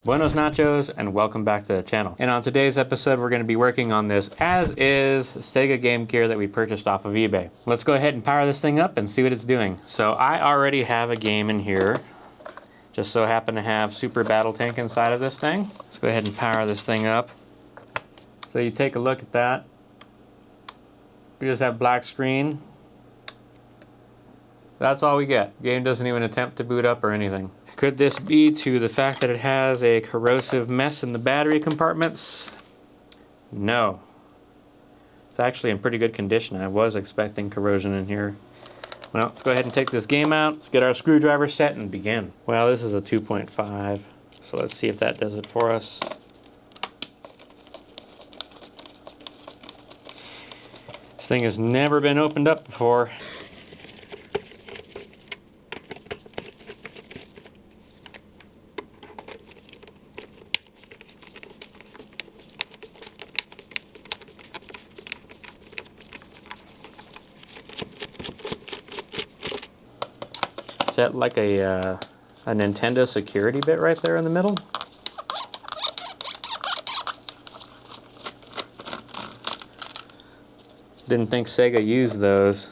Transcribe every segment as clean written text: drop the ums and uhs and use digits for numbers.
Buenos nachos, and welcome back to the channel. And on today's episode, we're going to be working on this as-is SEGA Game Gear that we purchased off of eBay. Let's go ahead and power this thing up and see what it's doing. So I already have a game in here. Just so happen to have Super Battle Tank inside of this thing. Let's go ahead and power this thing up. So you take a look at that. We just have black screen. That's all we get. Game doesn't even attempt to boot up or anything. Could this be to the fact that it has a corrosive mess in the battery compartments? No. It's actually in pretty good condition. I was expecting corrosion in here. Well, let's go ahead and take this game out. Let's get our screwdriver set and begin. Well, this is a 2.5, so let's see if that does it for us. This thing has never been opened up before. Is that like a Nintendo security bit right there in the middle? Didn't think Sega used those.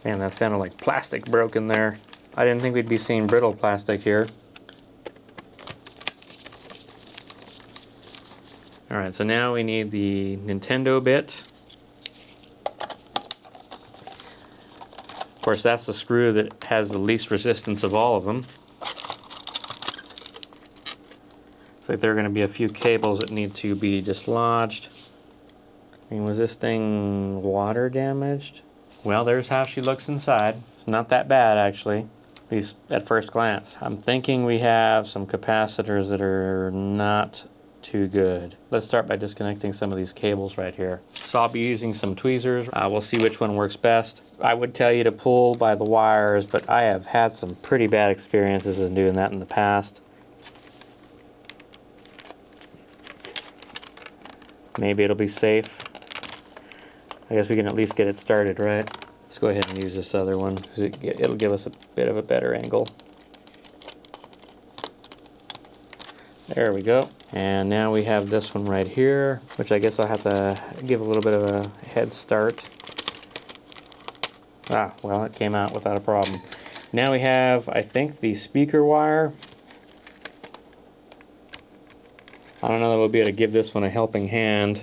Man, that sounded like plastic broke in there. I didn't think we'd be seeing brittle plastic here. Alright, so now we need the Nintendo bit. Of course, that's the screw that has the least resistance of all of them. Looks like there are going to be a few cables that need to be dislodged. I mean, was this thing water damaged? Well, there's how she looks inside. It's not that bad, actually, at least at first glance. I'm thinking we have some capacitors that are not too good. Let's start by disconnecting some of these cables right here. So I'll be using some tweezers. We'll see which one works best. I would tell you to pull by the wires, but I have had some pretty bad experiences in doing that in the past. Maybe it'll be safe. I guess we can at least get it started, right? Let's go ahead and use this other one, because it'll give us a bit of a better angle. There we go. And now we have this one right here, which I guess I'll have to give a little bit of a head start. Ah, well, it came out without a problem. Now we have, I think, the speaker wire. I don't know that we'll be able to give this one a helping hand.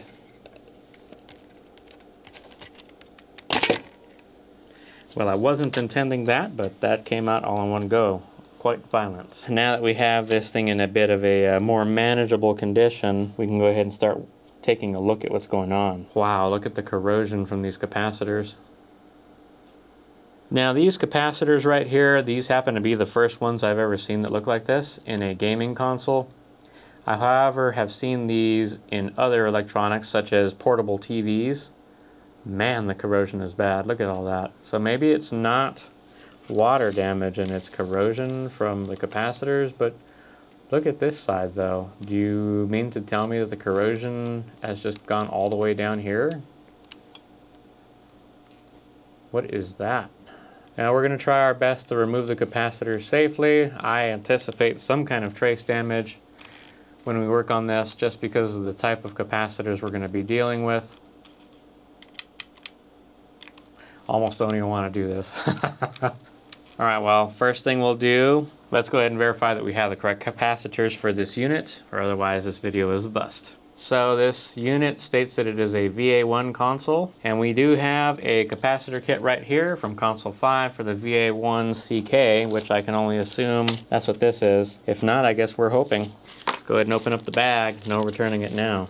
Well, I wasn't intending that, but that came out all in one go. Quite violent. Now that we have this thing in a bit of a more manageable condition, we can go ahead and start taking a look at what's going on. Wow, look at the corrosion from these capacitors. Now these capacitors right here, these happen to be the first ones I've ever seen that look like this in a gaming console. I, however, have seen these in other electronics such as portable TVs. Man, the corrosion is bad. Look at all that. So maybe it's not water damage and it's corrosion from the capacitors, but look at this side though. Do you mean to tell me that the corrosion has just gone all the way down here? What is that? Now we're going to try our best to remove the capacitors safely. I anticipate some kind of trace damage when we work on this, just because of the type of capacitors we're going to be dealing with. Almost don't even want to do this. Alright, well, first thing we'll do, let's go ahead and verify that we have the correct capacitors for this unit, or otherwise this video is a bust. So this unit states that it is a VA1 console, and we do have a capacitor kit right here from console 5 for the VA1 CK, which I can only assume that's what this is. If not, I guess we're hoping. Let's go ahead and open up the bag. No returning it now.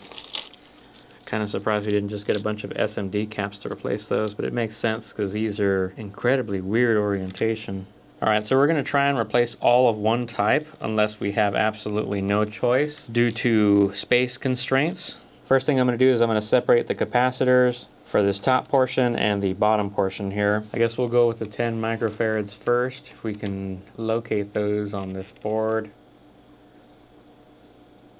Kind of surprised we didn't just get a bunch of SMD caps to replace those, but it makes sense because these are incredibly weird orientation. Alright, so we're going to try and replace all of one type unless we have absolutely no choice due to space constraints. First thing I'm going to do is I'm going to separate the capacitors for this top portion and the bottom portion here. I guess we'll go with the 10 microfarads first, if we can locate those on this board.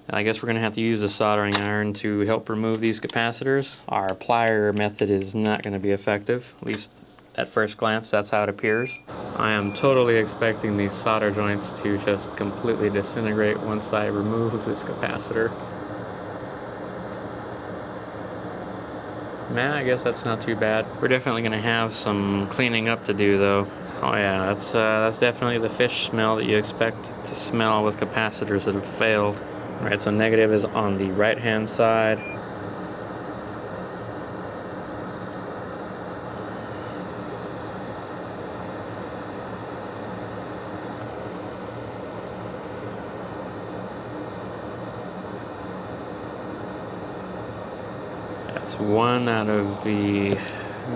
I guess we're going to have to use a soldering iron to help remove these capacitors. Our plier method is not going to be effective, at least At first glance, that's how it appears. I am totally expecting these solder joints to just completely disintegrate once I remove this capacitor. Man, I guess that's not too bad. We're definitely gonna have some cleaning up to do though. Oh yeah, that's definitely the fish smell that you expect to smell with capacitors that have failed. Alright, so negative is on the right hand side. That's one out of the,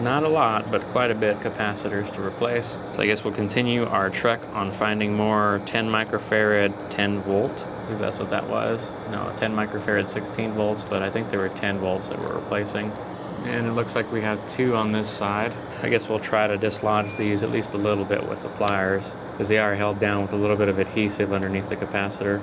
not a lot, but quite a bit capacitors to replace. So I guess we'll continue our trek on finding more 10 microfarad 10 volt. I believe that's what that was. No, 10 microfarad 16 volts, but I think there were 10 volts that we're replacing. And it looks like we have 2 on this side. I guess we'll try to dislodge these at least a little bit with the pliers, because they are held down with a little bit of adhesive underneath the capacitor.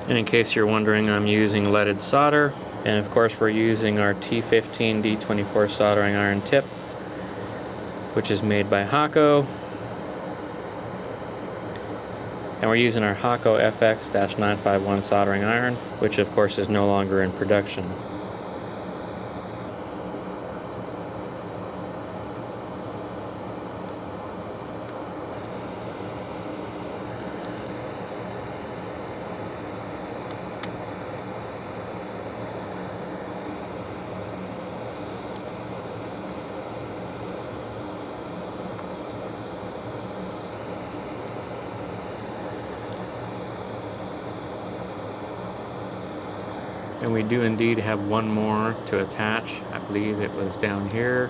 And in case you're wondering, I'm using leaded solder, and of course we're using our T15 D24 soldering iron tip, which is made by Hakko. And we're using our Hakko FX-951 soldering iron, which of course is no longer in production. And we do indeed have one more to attach. I believe it was down here.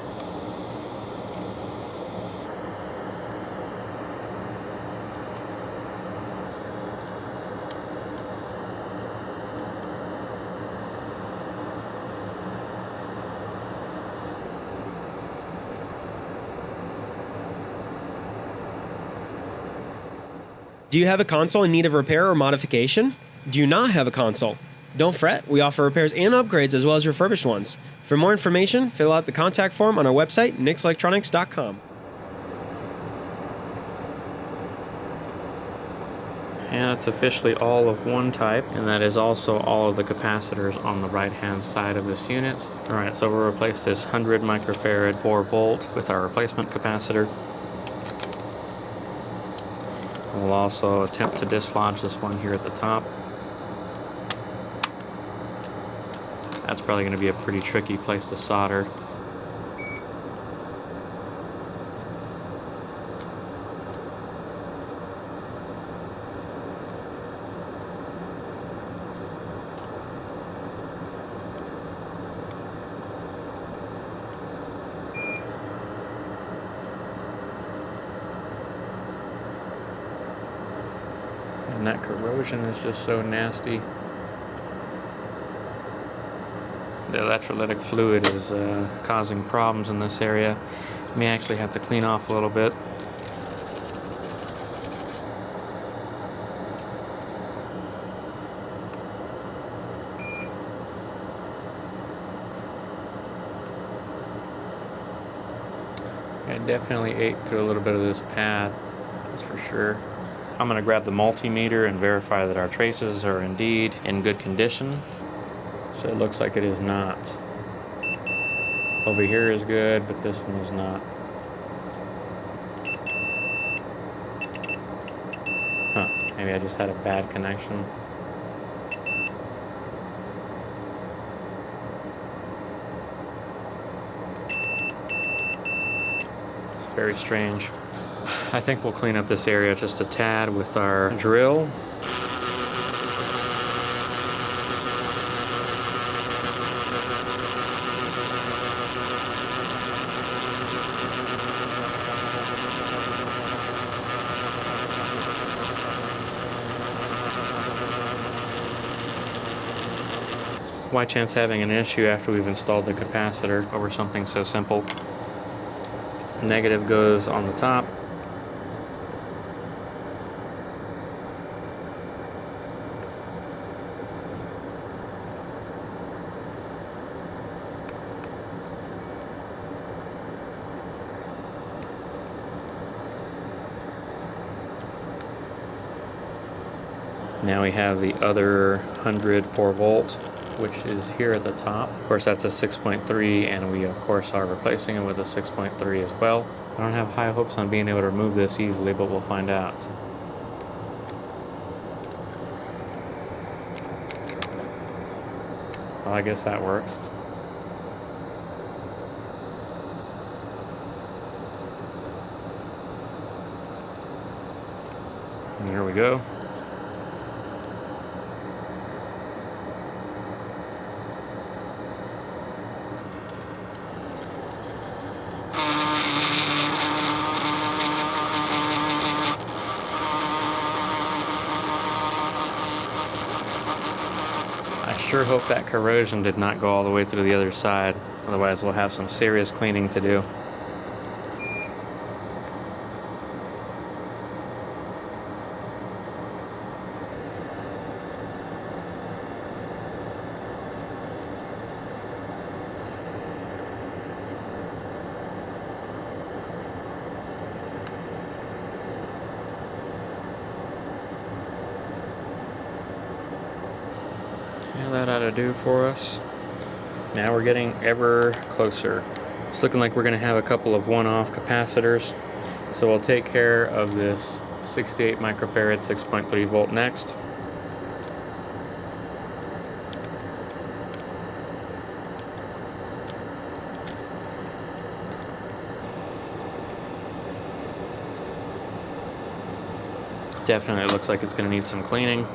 Do you have a console in need of repair or modification? Do you not have a console? Don't fret, we offer repairs and upgrades as well as refurbished ones. For more information, fill out the contact form on our website, nixelectronics.com. And it's officially all of one type, and that is also all of the capacitors on the right hand side of this unit. Alright, so we'll replace this 100 microfarad 4 volt with our replacement capacitor. We'll also attempt to dislodge this one here at the top. That's probably going to be a pretty tricky place to solder. And that corrosion is just so nasty. The electrolytic fluid is causing problems in this area. May actually have to clean off a little bit. I definitely ate through a little bit of this pad, that's for sure. I'm going to grab the multimeter and verify that our traces are indeed in good condition. So it looks like it is not. Over here is good, but this one is not. Huh, maybe I just had a bad connection. It's very strange. I think we'll clean up this area just a tad with our drill. Why chance having an issue after we've installed the capacitor over something so simple? Negative goes on the top. Now we have the other 104 volt, which is here at the top. Of course, that's a 6.3, and we of course are replacing it with a 6.3 as well. I don't have high hopes on being able to remove this easily, but we'll find out. Well, I guess that works. And here we go. I sure hope that corrosion did not go all the way through the other side. Otherwise, we'll have some serious cleaning to do. Yeah, that ought to do for us. Now we're getting ever closer. It's looking like we're going to have a couple of one-off capacitors. So we'll take care of this 68 microfarad 6.3 volt next. Definitely looks like it's going to need some cleaning.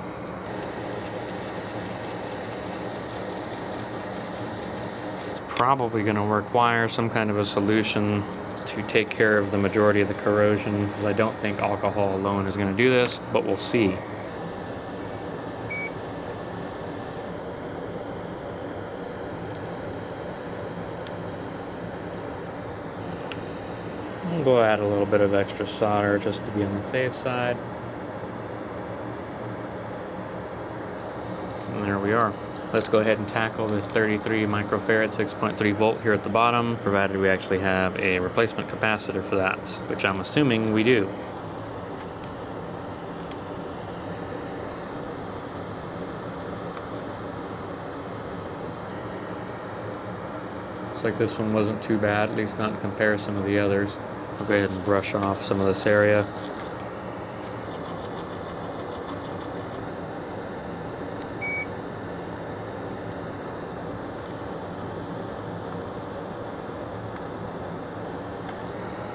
Probably going to require some kind of a solution to take care of the majority of the corrosion, because I don't think alcohol alone is going to do this, but we'll see. I'll go add a little bit of extra solder just to be on the safe side. And there we are. Let's go ahead and tackle this 33 microfarad 6.3 volt here at the bottom, provided we actually have a replacement capacitor for that, which I'm assuming we do. Looks like this one wasn't too bad, at least not in comparison to the others. I'll go ahead and brush off some of this area.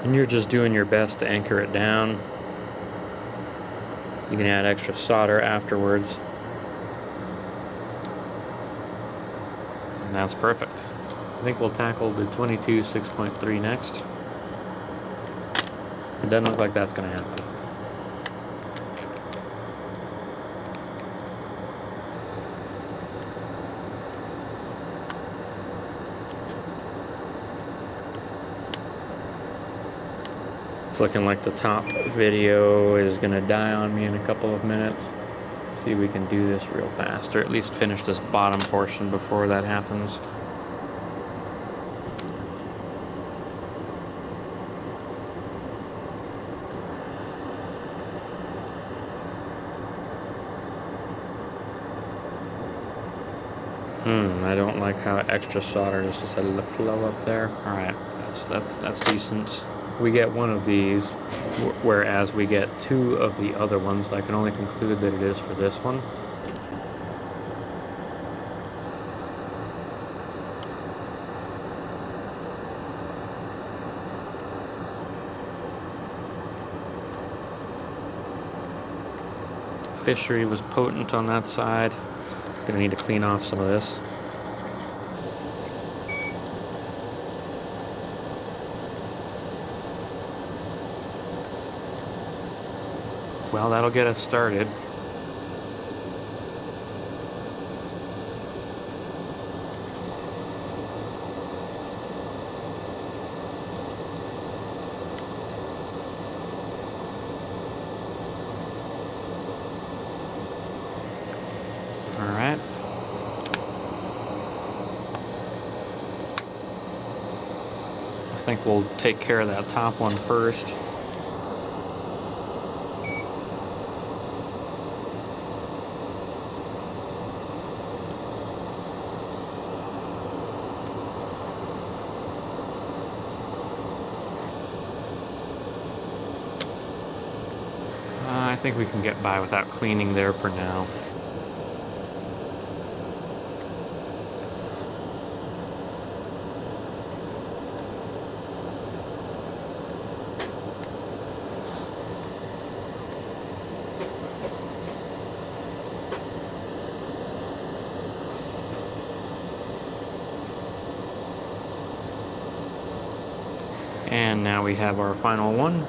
And you're just doing your best to anchor it down. You can add extra solder afterwards. And that's perfect. I think we'll tackle the 22 6.3 next. It doesn't look like that's going to happen. It's looking like the top video is going to die on me in a couple of minutes. See if we can do this real fast, or at least finish this bottom portion before that happens. I don't like how extra solder just decided to flow up there. Alright, that's decent. We get one of these, whereas we get two of the other ones. I can only conclude that it is for this one. Fishery was potent on that side. Gonna need to clean off some of this. Well, that'll get us started. All right. I think we'll take care of that top one first. think we can get by without cleaning there for now. And now we have our final one.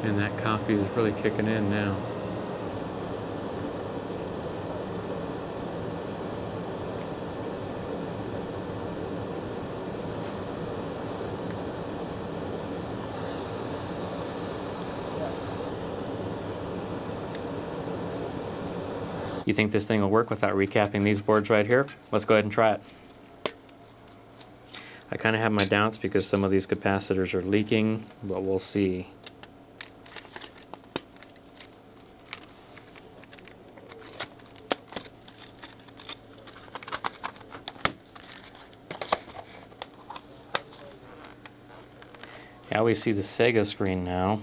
And that coffee is really kicking in now. You think this thing will work without recapping these boards right here? Let's go ahead and try it. I kind of have my doubts because some of these capacitors are leaking, but we'll see. Yeah, we see the SEGA screen now.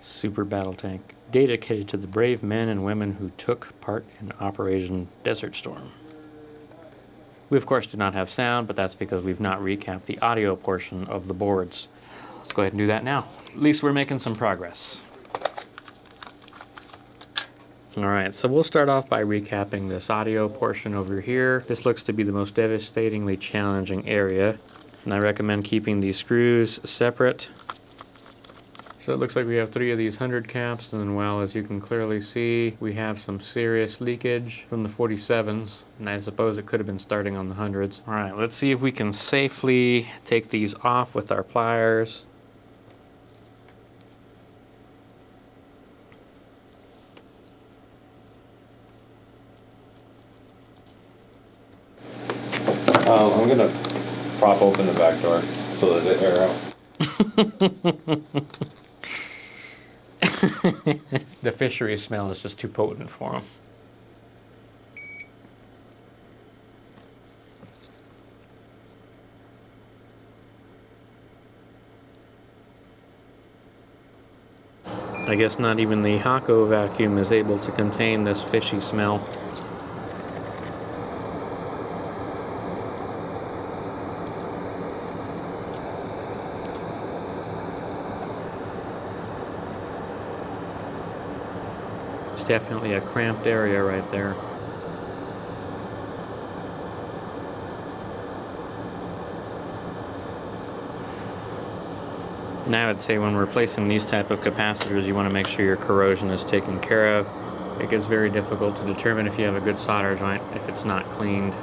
Super Battle Tank, dedicated to the brave men and women who took part in Operation Desert Storm. We of course do not have sound, but that's because we've not recapped the audio portion of the boards. Let's go ahead and do that now. At least we're making some progress. Alright, so we'll start off by recapping this audio portion over here. This looks to be the most devastatingly challenging area, and I recommend keeping these screws separate. So it looks like we have 3 of these 100 caps, and then, well, as you can clearly see, we have some serious leakage from the 47s, and I suppose it could have been starting on the 100s. Alright, let's see if we can safely take these off with our pliers. I'm gonna prop open the back door so that it air out. The fishery smell is just too potent for them. I guess not even the Hako vacuum is able to contain this fishy smell. It's definitely a cramped area right there. And I would say when replacing these type of capacitors, you want to make sure your corrosion is taken care of. It gets very difficult to determine if you have a good solder joint if it's not cleaned.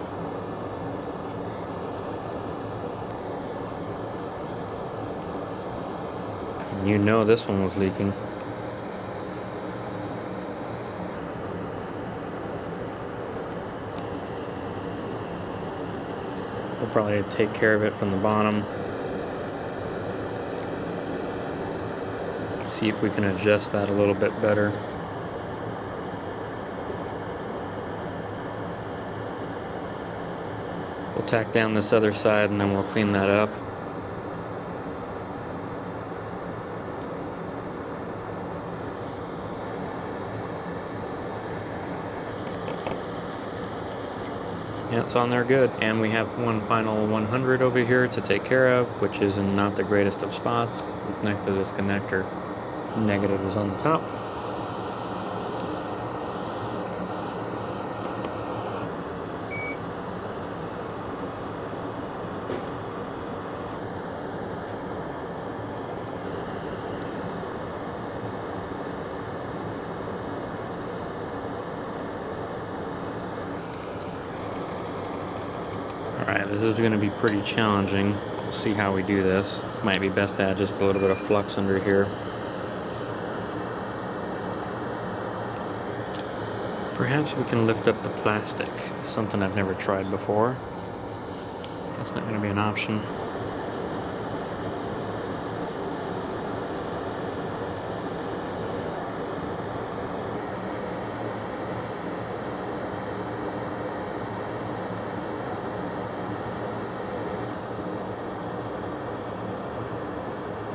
And you know this one was leaking. We'll probably take care of it from the bottom. See if we can adjust that a little bit better. We'll tack down this other side and then we'll clean that up. Yeah, it's on there good. And we have one final 100 over here to take care of, which is in not the greatest of spots. It's next to this connector. Negative is on the top. Alright, this is going to be pretty challenging. We'll see how we do this. Might be best to add just a little bit of flux under here. Perhaps we can lift up the plastic. It's something I've never tried before. That's not going to be an option.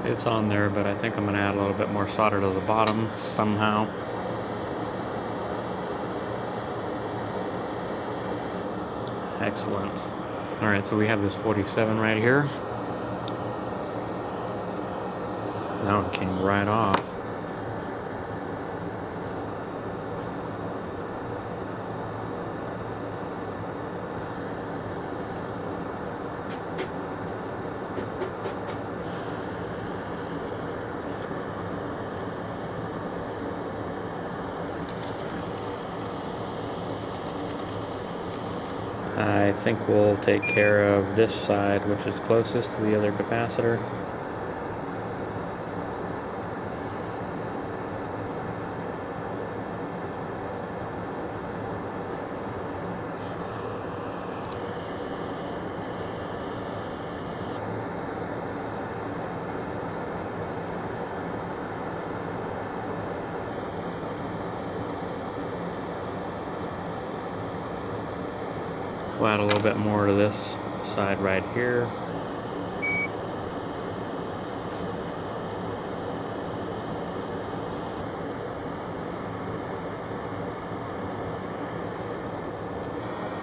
It's on there, but I think I'm going to add a little bit more solder to the bottom somehow. Excellent. Alright, so we have this 47 right here. That one came right off. I think we'll take care of this side, which is closest to the other capacitor. We'll add a little bit more to this side right here.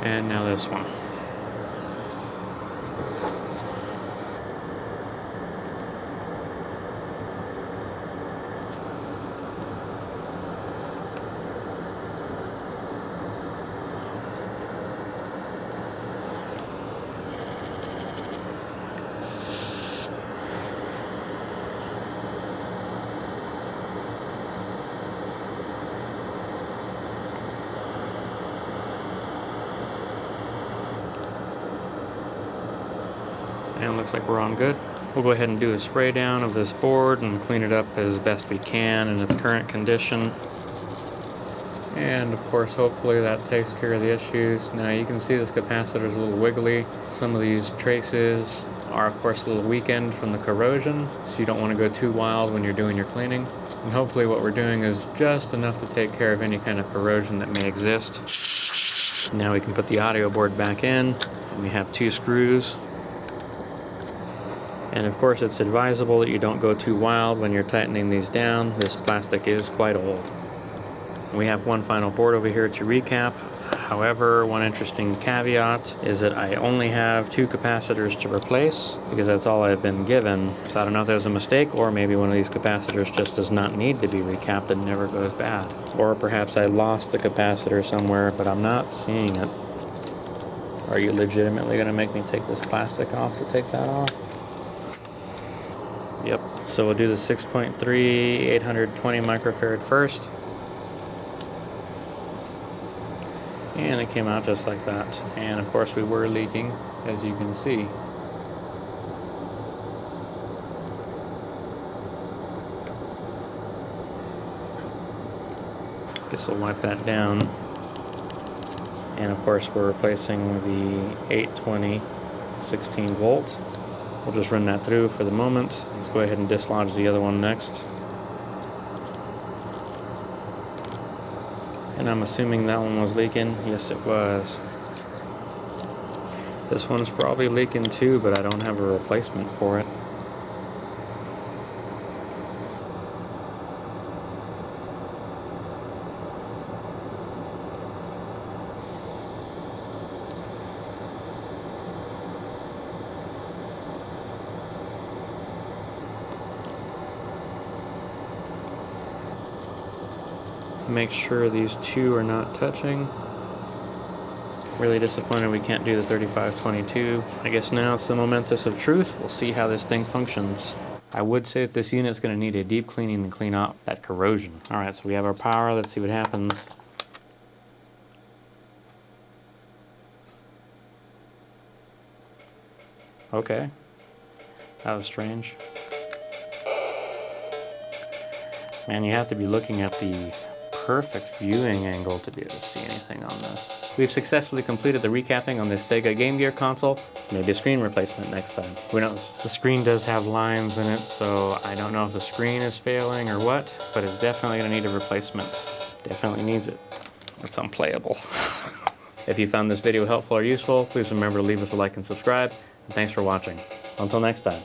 And now this one. And looks like we're on good. We'll go ahead and do a spray down of this board and clean it up as best we can in its current condition. And of course, hopefully that takes care of the issues. Now you can see this capacitor is a little wiggly. Some of these traces are of course a little weakened from the corrosion, so you don't want to go too wild when you're doing your cleaning. And hopefully what we're doing is just enough to take care of any kind of corrosion that may exist. Now we can put the audio board back in, and we have 2 screws. And of course it's advisable that you don't go too wild when you're tightening these down. This plastic is quite old. We have one final board over here to recap. However, one interesting caveat is that I only have 2 capacitors to replace because that's all I've been given. So I don't know if there's a mistake, or maybe one of these capacitors just does not need to be recapped and never goes bad. Or perhaps I lost the capacitor somewhere, but I'm not seeing it. Are you legitimately going to make me take this plastic off to take that off? Yep. So we'll do the 6.3 820 microfarad first. And it came out just like that. And of course we were leaking, as you can see. Guess we'll wipe that down. And of course we're replacing the 820 16 volt. We'll just run that through for the moment. Let's go ahead and dislodge the other one next. And I'm assuming that one was leaking. Yes, it was. This one's probably leaking too, but I don't have a replacement for it. Make sure these 2 are not touching. Really disappointed we can't do the 3522. I guess now it's the momentous of truth. We'll see how this thing functions. I would say that this unit's going to need a deep cleaning to clean out that corrosion. Alright, so we have our power. Let's see what happens. Okay. That was strange. Man, you have to be looking at the perfect viewing angle to be able to see anything on this. We've successfully completed the recapping on this SEGA Game Gear console. Maybe a screen replacement next time. Who knows? The screen does have lines in it, so I don't know if the screen is failing or what, but it's definitely going to need a replacement. Definitely needs it. It's unplayable. If you found this video helpful or useful, please remember to leave us a like and subscribe. And thanks for watching. Until next time.